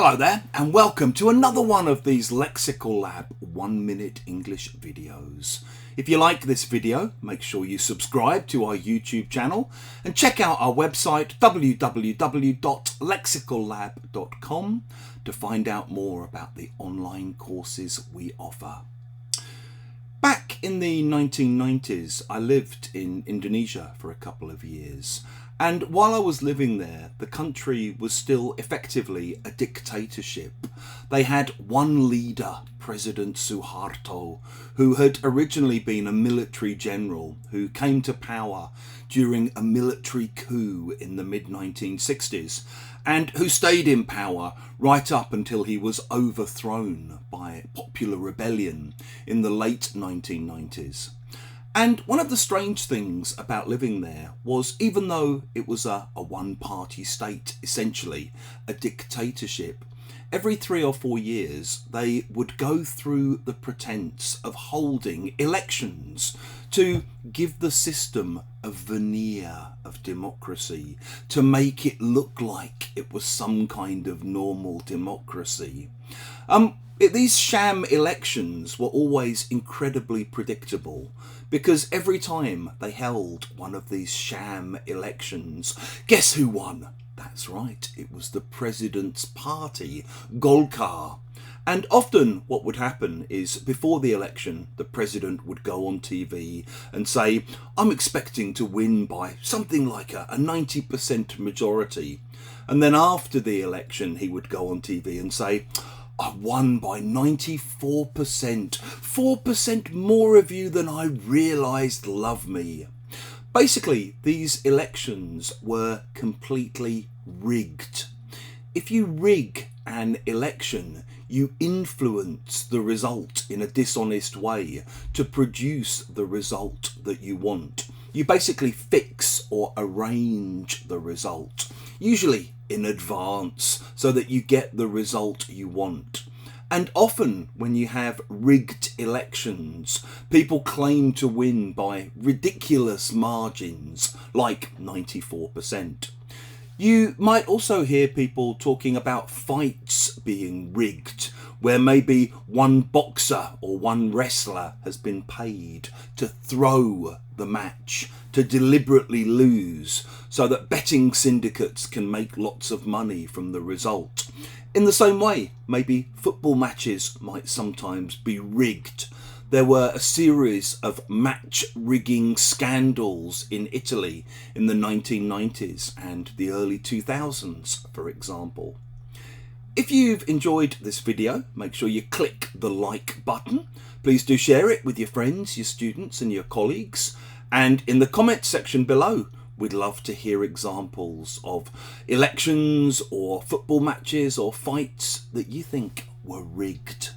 Hello there and welcome to another one of these Lexical Lab 1 minute English videos. If you like this video, make sure you subscribe to our YouTube channel and check out our website www.lexicallab.com to find out more about the online courses we offer. Back in the 1990s, I lived in Indonesia for a couple of years. And while I was living there, the country was still effectively a dictatorship. They had one leader, President Suharto, who had originally been a military general who came to power during a military coup in the mid-1960s and who stayed in power right up until he was overthrown by popular rebellion in the late 1990s. And one of the strange things about living there was, even though it was a one-party state, essentially a dictatorship, every 3 or 4 years they would go through the pretense of holding elections to give the system a veneer of democracy, to make it look like it was some kind of normal democracy. These sham elections were always incredibly predictable because every time they held one of these sham elections, guess who won? That's right, it was the president's party, Golkar. And often what would happen is before the election, the president would go on TV and say, I'm expecting to win by something like a 90% majority. And then after the election, he would go on TV and say, I won by 94%, 4% more of you than I realised love me. Basically, these elections were completely rigged. If you rig an election, you influence the result in a dishonest way to produce the result that you want. You basically fix or arrange the result, usually in advance, so that you get the result you want. And often when you have rigged elections, people claim to win by ridiculous margins, like 94%. You might also hear people talking about fights being rigged, where maybe one boxer or one wrestler has been paid to throw the match, to deliberately lose, so that betting syndicates can make lots of money from the result. In the same way, maybe football matches might sometimes be rigged. There were a series of match rigging scandals in Italy in the 1990s and the early 2000s, for example. If you've enjoyed this video, make sure you click the like button. Please do share it with your friends, your students and your colleagues. And in the comments section below, we'd love to hear examples of elections or football matches or fights that you think were rigged.